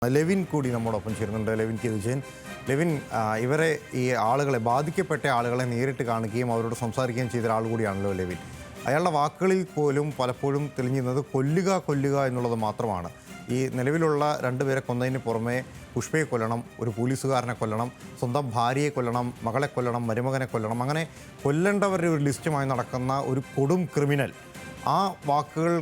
Levin കൂടി നമ്മോടൊപ്പം ചേരുന്നുണ്ട്. Levin K Vijayan. ലെവിൻ, ഇവരെ ഈ ആളുകളെ ബാധിക്കപ്പെട്ട ആളുകളെ നേരിട്ട് കാണുകയും അവരോട് സംസാരിക്കുകയും ചെയ്ത ഒരാൾ കൂടിയാണല്ലോ ലെവിൻ. അയാളുടെ വാക്കുകളിൽ പോലും പലപ്പോഴും തെളിഞ്ഞിരുന്നത് കൊല്ലുക കൊല്ലുക എന്നുള്ളത് മാത്രമാണ്. ഈ നിലവിലുള്ള രണ്ടുപേരെ കൊന്നതിന് പുറമെ പുഷ്പയെ കൊല്ലണം, ഒരു പോലീസുകാരനെ കൊല്ലണം, സ്വന്തം ഭാര്യയെ കൊല്ലണം, മകളെ കൊല്ലണം, മരുമകനെ കൊല്ലണം, അങ്ങനെ കൊല്ലേണ്ടവരുടെ ഒരു ലിസ്റ്റുമായി നടക്കുന്ന ഒരു കൊടും ക്രിമിനൽ. ആ വാക്കുകൾ,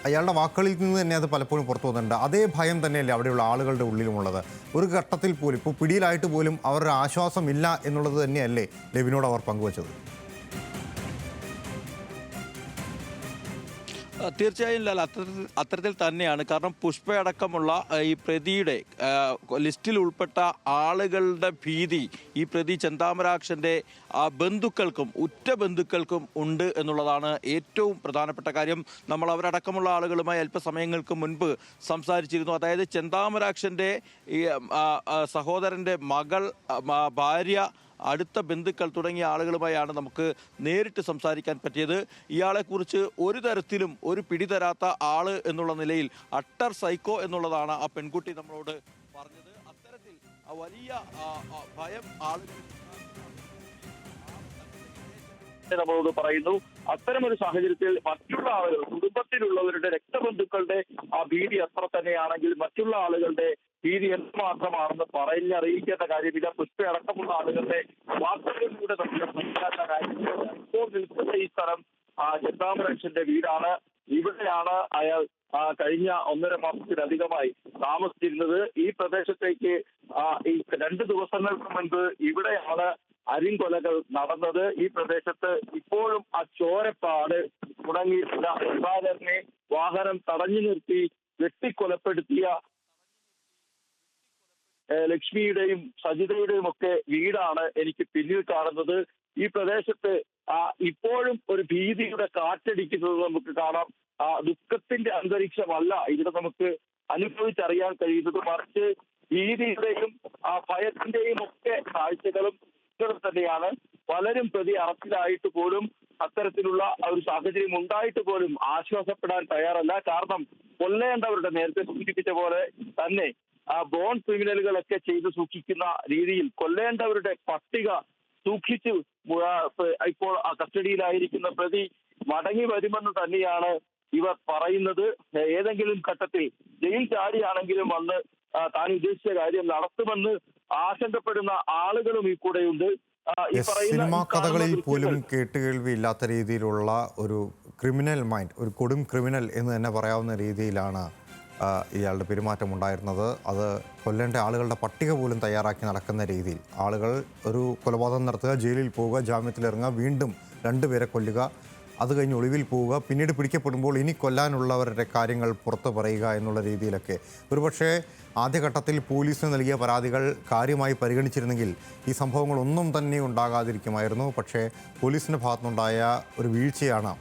അയാളുടെ വാക്കുകളിൽ നിന്ന് തന്നെ അത് പലപ്പോഴും പുറത്തു വന്നിട്ടുണ്ട്. അതേ ഭയം തന്നെയല്ലേ അവിടെയുള്ള ആളുകളുടെ ഉള്ളിലുമുള്ളത്. ഒരു ഘട്ടത്തിൽ പോലും, ഇപ്പോൾ പിടിയിലായിട്ട് പോലും അവരുടെ ആശ്വാസമില്ല എന്നുള്ളത് തന്നെയല്ലേ ലെവിനോട് അവർ പങ്കുവച്ചത്? തീർച്ചയായും ലാൽ, അത്തരത്തിൽ തന്നെയാണ്. കാരണം പുഷ്പയടക്കമുള്ള ഈ പ്രതിയുടെ ലിസ്റ്റിൽ ഉൾപ്പെട്ട ആളുകളുടെ ഭീതി ഈ പ്രതി ചെന്താമരാക്ഷൻ്റെ ബന്ധുക്കൾക്കും ഉറ്റ ബന്ധുക്കൾക്കും ഉണ്ട് എന്നുള്ളതാണ് ഏറ്റവും പ്രധാനപ്പെട്ട കാര്യം. നമ്മൾ അവരടക്കമുള്ള ആളുകളുമായി അല്പസമയങ്ങൾക്ക് മുൻപ് സംസാരിച്ചിരുന്നു. അതായത് ചെന്താമരാക്ഷൻ്റെ ഈ സഹോദരൻ്റെ മകൾ, ഭാര്യ, അടുത്ത ബന്ധുക്കൾ തുടങ്ങിയ ആളുകളുമായാണ് നമുക്ക് നേരിട്ട് സംസാരിക്കാൻ പറ്റിയത്. ഇയാളെക്കുറിച്ച് ഒരു തരത്തിലും ഒരു പിടിതരാത്ത ആള് എന്നുള്ള നിലയിൽ അട്ടർ സൈക്കോ എന്നുള്ളതാണ് ആ പെൺകുട്ടി നമ്മളോട് പറഞ്ഞത്. അത്തരത്തിൽ വലിയ ഭയം ആളുകൾ നമ്മളോട് പറയുന്നു. അത്തരമൊരു സാഹചര്യത്തിൽ മറ്റുള്ള ആളുകൾ, കുടുംബത്തിലുള്ളവരുടെ രക്തബന്ധുക്കളുടെ ആ ഭീതി എത്ര തന്നെയാണെങ്കിൽ മറ്റുള്ള ആളുകളുടെ ഭീതി എന്തുമാത്രമാണെന്ന് പറഞ്ഞറിയിക്കേണ്ട കാര്യമില്ല. പുഷ്പയടക്കമുള്ള ആളുകളുടെ വാർത്തകളിലൂടെ നമ്മൾ മനസ്സിലാക്കാൻ കാര്യമില്ല. ഇപ്പോൾ നിൽക്കുന്ന ഈ സ്ഥലം ചെന്താമരാക്ഷന്റെ വീടാണ്. ഇവിടെയാണ് അയാൾ കഴിഞ്ഞ 1.5 മാസത്തിലധികമായി താമസിച്ചിരുന്നത്. ഈ പ്രദേശത്തേക്ക് ഈ 2 ദിവസങ്ങൾക്ക് മുൻപ് ഇവിടെയാണ് അരിങ്കൊലകൾ നടന്നത്. ഈ പ്രദേശത്ത് ഇപ്പോഴും ആ ചോരപ്പാട് തുടങ്ങിയിട്ടില്ല. പ്രസാദനെ വാഹനം തടഞ്ഞു നിർത്തി വെട്ടിക്കൊലപ്പെടുത്തിയ ലക്ഷ്മിയുടെയും സജിതയുടെയും ഒക്കെ വീടാണ് എനിക്ക് പിന്നിൽ കാണുന്നത്. ഈ പ്രദേശത്ത് ഇപ്പോഴും ഒരു ഭീതിയുടെ കാറ്റടിക്കുന്നത് നമുക്ക് കാണാം. ദുഃഖത്തിന്റെ അന്തരീക്ഷമല്ല ഇവിടെ നമുക്ക് അനുഭവിച്ചറിയാൻ കഴിയുന്നത്, മറിച്ച് ഭീതിയുടെയും ഭയത്തിന്റെയും ഒക്കെ കാഴ്ചകളും തന്നെയാണ്. പലരും പ്രതി അറസ്റ്റിലായിട്ട് പോലും അത്തരത്തിലുള്ള ഒരു സാഹചര്യം ഉണ്ടായിട്ട് പോലും ആശ്വാസപ്പെടാൻ തയ്യാറല്ല. കാരണം കൊല്ലേണ്ടവരുടെ, നേരത്തെ സൂചിപ്പിച്ച പോലെ തന്നെ ബോൺ ക്രിമിനലുകളൊക്കെ ചെയ്ത് സൂക്ഷിക്കുന്ന രീതിയിൽ കൊല്ലേണ്ടവരുടെ പട്ടിക സൂക്ഷിച്ച് ഇപ്പോൾ കസ്റ്റഡിയിലായിരിക്കുന്ന പ്രതി മടങ്ങി വരുമെന്ന് തന്നെയാണ് ഇവർ പറയുന്നത്. ഏതെങ്കിലും ഘട്ടത്തിൽ ജയിൽ ചാടിയാണെങ്കിലും വന്ന് താൻ ഉദ്ദേശിച്ച കാര്യം നടത്തുമെന്ന് ആശങ്കപ്പെടുന്ന ആളുകളും ഈ കൂടെയുണ്ട്. സിനിമാ കഥകളിൽ പോലും കേട്ടുകേൾവിയില്ലാത്ത രീതിയിലുള്ള ഒരു ക്രിമിനൽ മൈൻഡ്, ഒരു കൊടും ക്രിമിനൽ എന്ന് തന്നെ പറയാവുന്ന രീതിയിലാണ് ഇയാളുടെ പെരുമാറ്റം ഉണ്ടായിരുന്നത്. അത് കൊല്ലേണ്ട ആളുകളുടെ പട്ടിക പോലും തയ്യാറാക്കി നടക്കുന്ന രീതിയിൽ ആളുകൾ ഒരു കൊലപാതകം നടത്തുക, ജയിലിൽ പോവുക, ജാമ്യത്തിലിറങ്ങുക, വീണ്ടും 2 പേരെ കൊല്ലുക, അത് കഴിഞ്ഞ് ഒളിവിൽ പോവുക, പിന്നീട് പിടിക്കപ്പെടുമ്പോൾ ഇനി കൊല്ലാനുള്ളവരുടെ കാര്യങ്ങൾ പുറത്ത് പറയുക എന്നുള്ള രീതിയിലൊക്കെ. ഒരുപക്ഷെ ആദ്യഘട്ടത്തിൽ പോലീസിന് നൽകിയ പരാതികൾ കാര്യമായി പരിഗണിച്ചിരുന്നെങ്കിൽ ഈ സംഭവങ്ങളൊന്നും തന്നെ ഉണ്ടാകാതിരിക്കുമായിരുന്നു. പക്ഷേ പോലീസിൻ്റെ ഭാഗത്തുനിന്നുണ്ടായ ഒരു വീഴ്ചയാണ്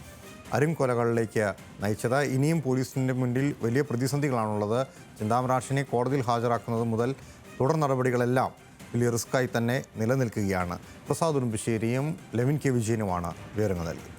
അരിങ്കൊലകളിലേക്ക് നയിച്ചത്. ഇനിയും പോലീസിൻ്റെ മുന്നിൽ വലിയ പ്രതിസന്ധികളാണുള്ളത്. ചെന്താമരാക്ഷനെ കോടതിയിൽ ഹാജരാക്കുന്നത് മുതൽ തുടർ നടപടികളെല്ലാം വലിയ റിസ്ക്കായി തന്നെ നിലനിൽക്കുകയാണ്. പ്രസാദ് ഉടുമ്പശ്ശേരിയും ലെവിൻ കെ വിജയനുമാണ് വിവരങ്ങൾ നൽകി.